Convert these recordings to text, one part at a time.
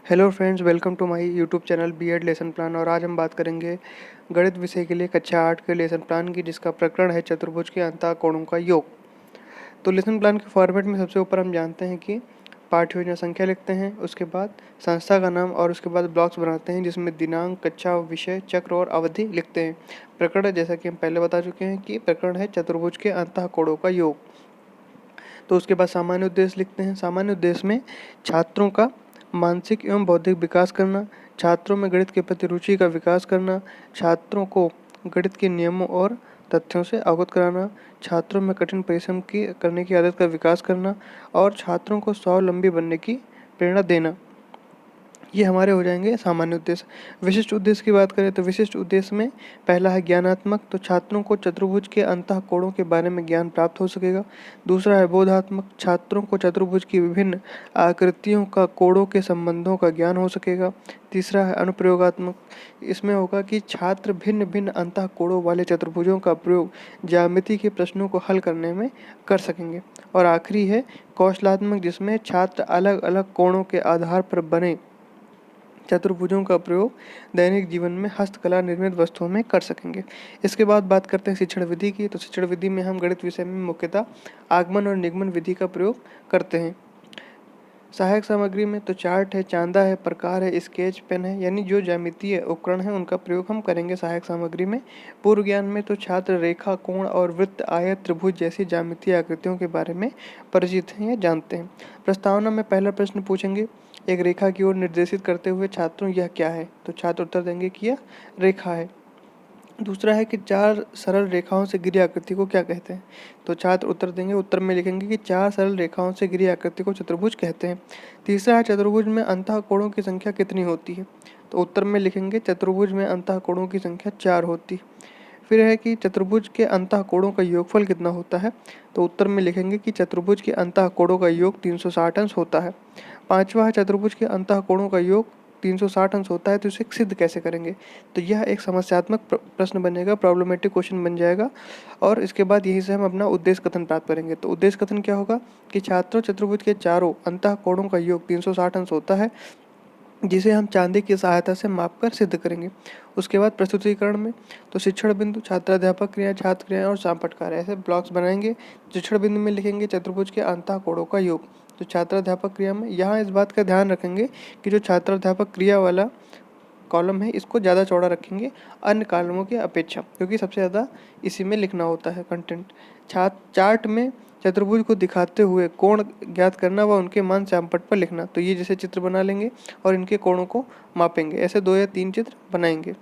Hello friends, welcome to my YouTube channel BEd lesson plan. और आज हम बात करेंगे गणित विषय के लिए कक्षा 8 के लेसन प्लान की, जिसका प्रकरण है चतुर्भुज के अंतःकोणों का योग। तो लेसन प्लान के फॉर्मेट में सबसे ऊपर हम जानते हैं कि पाठ्य योजना संख्या लिखते हैं, उसके बाद संस्था का नाम और उसके बाद ब्लॉक्स बनाते हैं जिसमें दिनांक, कक्षा, विषय, चक्र और अवधि लिखते हैं। प्रकरण जैसा कि हम पहले बता चुके हैं कि प्रकरण है चतुर्भुज के अंतःकोणों का योग। तो उसके बाद सामान्य उद्देश्य लिखते हैं। सामान्य उद्देश्य में छात्रों का मानसिक एवं बौद्धिक विकास करना, छात्रों में गणित के प्रति रुचि का विकास करना, छात्रों को गणित के नियमों और तथ्यों से अवगत कराना, छात्रों में कठिन परिश्रम करने की आदत का विकास करना और छात्रों को स्वावलंबी बनने की प्रेरणा देना। ये हमारे हो जाएंगे सामान्य उद्देश्य। विशिष्ट उद्देश्य की बात करें तो विशिष्ट उद्देश्य में पहला है ज्ञानात्मक, तो छात्रों को चतुर्भुज के अंतःकोणों के बारे में ज्ञान प्राप्त हो सकेगा। दूसरा है बोधात्मक, छात्रों को चतुर्भुज की विभिन्न आकृतियों का कोणों के संबंधों का ज्ञान हो सकेगा। तीसरा है अनुप्रयोगात्मक, इसमें होगा कि छात्र भिन्न भिन्न अंतःकोणों वाले चतुर्भुजों का प्रयोग ज्यामिति के प्रश्नों को हल करने में कर सकेंगे। और आखिरी है कौशलात्मक, जिसमें छात्र अलग अलग कोणों के आधार पर बने चतुर्भुजों का प्रयोग दैनिक जीवन में हस्तकला निर्मित वस्तुओं में कर सकेंगे। इसके बाद बात करते हैं शिक्षण विधि की। तो शिक्षण विधि में हम गणित विषय में मुख्यतः आगमन और निगमन विधि का प्रयोग करते हैं। सहायक सामग्री में तो चार्ट है, चांदा है, प्रकार है, स्केच पेन है, यानी जो ज्यामितीय उपकरण है उनका प्रयोग हम करेंगे सहायक सामग्री में। पूर्व ज्ञान में तो छात्र रेखा, कोण और वृत्त, आयत, त्रिभुज जैसी ज्यामितीय आकृतियों के बारे में परिचित हैं या जानते हैं। प्रस्तावना में पहला प्रश्न पूछेंगे, एक रेखा की ओर निर्देशित करते हुए छात्रों यह क्या है? तो छात्र उत्तर देंगे कि यह रेखा है। दूसरा है कि चार सरल रेखाओं से घिरी आकृति को क्या कहते हैं? तो छात्र उत्तर देंगे, उत्तर में लिखेंगे कि चार सरल रेखाओं से घिरी आकृति को चतुर्भुज कहते हैं। तीसरा है चतुर्भुज में अंतःकोणों की संख्या कितनी होती है? तो उत्तर में लिखेंगे चतुर्भुज में अंतःकोणों की संख्या 4 होती है। फिर है कि चतुर्भुज के अंतःकोणों का योगफल कितना होता है? तो उत्तर में लिखेंगे कि चतुर्भुज के अंतःकोणों का योग 360 अंश होता है। पांचवा है चतुर्भुज के अंतःकोणों का योग 360 अंश होता है, तो इसे सिद्ध कैसे करेंगे? तो यह एक समस्यात्मक प्रश्न बनेगा, प्रॉब्लमेटिक क्वेश्चन बन जाएगा। और इसके बाद यहीं से हम अपना उद्देश्य कथन प्राप्त करेंगे। तो उद्देश्य कथन क्या होगा कि छात्रों चतुर्भुज के चारों अंतःकोणों का योग 360 अंश होता है, जिसे हम चांदी की सहायता से मापकर सिद्ध करेंगे। उसके बाद प्रस्तुतिकरण में तो शिक्षण बिंदु, छात्राध्यापक क्रिया, छात्र क्रिया और सामपट कार्य, ऐसे ब्लॉक्स बनाएंगे। शिक्षण बिंदु में लिखेंगे चतुर्भुज के अंतःकोणों का योग। तो छात्राध्यापक क्रिया में यहाँ इस बात का ध्यान रखेंगे कि जो छात्राध्यापक क्रिया वाला कॉलम है इसको ज़्यादा चौड़ा रखेंगे अन्य कॉलमों की अपेक्षा, क्योंकि सबसे ज़्यादा इसी में लिखना होता है कंटेंट। चार्ट में चतुर्भुज को दिखाते हुए कोण ज्ञात करना व उनके मान श्यामपट्ट पर लिखना। तो ये जैसे चित्र बना लेंगे और इनके कोणों को मापेंगे, ऐसे 2 या 3 चित्र बनाएंगे।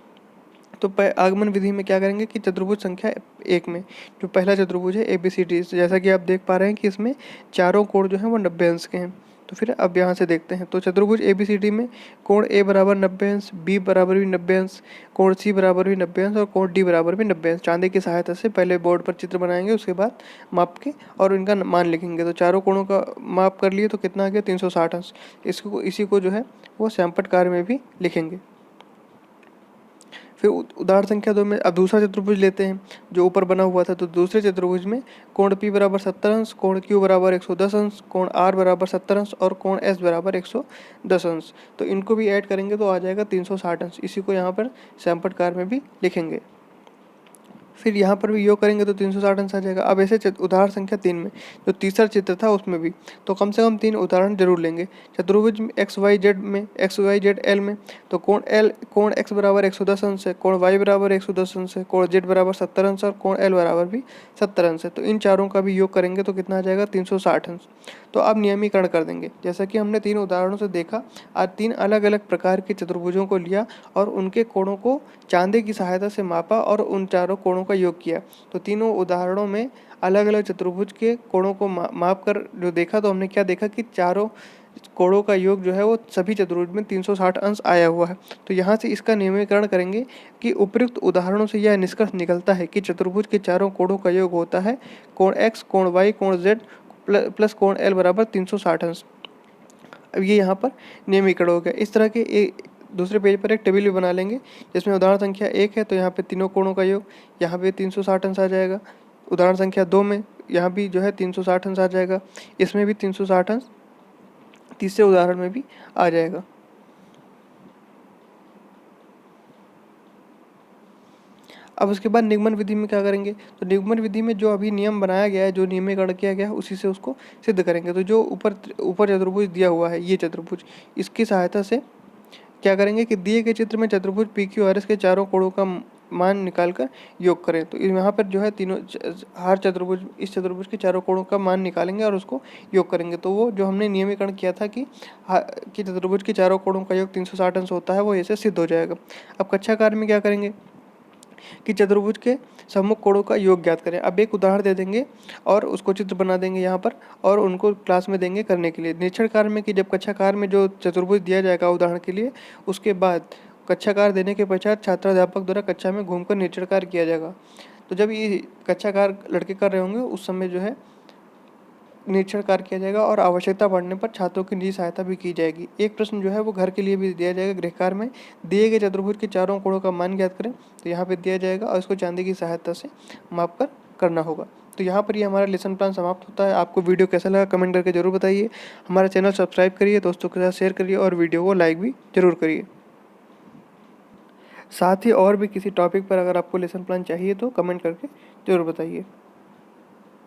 तो आगमन विधि में क्या करेंगे कि चतुर्भुज संख्या 1 में जो पहला चतुर्भुज है ABCD, जैसा कि आप देख पा रहे हैं कि इसमें चारों कोण जो हैं वो 90 अंश के हैं। तो फिर अब यहाँ से देखते हैं। तो चतुर्भुज ABCD में कोण A बराबर 90 अंश, B बराबर भी 90 अंश, कोण C बराबर भी 90 अंश और कोण D बराबर भी 90 अंश। चांदी की सहायता से पहले बोर्ड पर चित्र बनाएंगे, उसके बाद माप के और इनका मान लिखेंगे। तो चारों कोणों का माप कर लिए तो कितना आ गया 360 अंश। इसी को जो है वो श्यामपट्ट कार्य में भी लिखेंगे। फिर उदाहरण संख्या 2 में अब दूसरा चतुर्भुज लेते हैं जो ऊपर बना हुआ था। तो दूसरे चतुर्भुज में कोण P बराबर 70 अंश, कोण Q बराबर 110 अंश, कोण R बराबर 70 अंश और कोण S बराबर 110 अंश। तो इनको भी ऐड करेंगे तो आ जाएगा 360 अंश। इसी को यहाँ पर श्यामपट्ट कार्य में भी लिखेंगे। फिर यहाँ पर भी योग करेंगे तो 360 अंश आ जाएगा। अब ऐसे उदाहरण संख्या 3 में जो तीसरा चित्र था उसमें भी तो कम से कम 3 उदाहरण जरूर लेंगे। चतुर्भुज XYZ में XYZL में तो कोण X बराबर 110 अंश है, कोण Y बराबर 110 अंश है, कोण Z बराबर 70 अंश और कोण L बराबर भी 70 अंश है। तो इन चारों का भी योग करेंगे तो कितना आ जाएगा 360 अंश। तो अब नियमीकरण कर देंगे। जैसा कि हमने 3 उदाहरणों से देखा, आज 3 अलग अलग प्रकार के चतुर्भुजों को लिया और उनके कोणों को चांदे की सहायता से मापा और उन चारों कोणों का योग किया। तो तीनों उदाहरणों में अलग अलग चतुर्भुज के कोणों को माप कर जो देखा, तो हमने क्या देखा कि चारों कोणों का योग जो है वो सभी चतुर्भुज में 360 अंश आया हुआ है। तो यहाँ से इसका नियमीकरण करेंगे कि उपयुक्त उदाहरणों से यह निष्कर्ष निकलता है कि चतुर्भुज के चारों कोणों का योग होता है कोण X, कोण Y, कोण Z प्लस कोण L बराबर 360 अंश। अब ये यहाँ पर नियमीकरण हो गया। इस तरह के दूसरे पेज पर एक टेबल भी बना लेंगे जिसमें उदाहरण संख्या 1 है तो यहाँ पे तीनों कोणों का योग यहाँ पे 360 अंश आ जाएगा। उदाहरण संख्या 2 में यहाँ भी जो है 360 अंश आ जाएगा, इसमें भी 360 अंश तीसरे उदाहरण में भी आ जाएगा। अब उसके बाद निगमन विधि में क्या करेंगे, तो निगमन विधि में जो अभी नियम बनाया गया है, जो नियमीकरण किया गया है, उसी से उसको सिद्ध करेंगे। तो जो ऊपर ऊपर चतुर्भुज दिया हुआ है, ये चतुर्भुज, इसकी सहायता से क्या करेंगे कि दिए गए चित्र में चतुर्भुज पी क्यू आर एस के चारों कोणों का मान निकालकर योग करें। तो यहाँ पर जो है तीनों हर चतुर्भुज, इस चतुर्भुज के चारों कोणों का मान निकालेंगे और उसको योग करेंगे। तो वो जो हमने नियमीकरण किया था कि चतुर्भुज के चारों कोणों का योग 360 अंश होता है, वो ऐसे सिद्ध हो जाएगा। अब कक्षा कार्य में क्या करेंगे कि चतुर्भुज के सम्मुख कोणों का योग ज्ञात करें। अब एक उदाहरण दे देंगे और उसको चित्र बना देंगे यहाँ पर, और उनको क्लास में देंगे करने के लिए। निरीक्षण कार्य में कि जब कक्षा कार्य में जो चतुर्भुज दिया जाएगा उदाहरण के लिए, उसके बाद कक्षा कार्य देने के पश्चात छात्राध्यापक द्वारा कक्षा में घूमकर निरीक्षण कार्य किया जाएगा। तो जब ये कक्षा कार्य लड़के कर रहे होंगे उस समय जो है निरीक्षण कार्य किया जाएगा और आवश्यकता पड़ने पर छात्रों की निजी सहायता भी की जाएगी। एक प्रश्न जो है वो घर के लिए भी दिया जाएगा। गृह कार्य में दिए गए चतुर्भुज के चारों कोणों का मान ज्ञात करें। तो यहाँ पे दिया जाएगा और इसको चांदी की सहायता से माप कर करना होगा। तो यहाँ पर ये हमारा लेसन प्लान समाप्त होता है। आपको वीडियो कैसा लगा कमेंट करके जरूर बताइए। हमारा चैनल सब्सक्राइब करिए, दोस्तों के साथ शेयर करिए और वीडियो को लाइक भी जरूर करिए। साथ ही और भी किसी टॉपिक पर अगर आपको लेसन प्लान चाहिए तो कमेंट करके जरूर बताइए।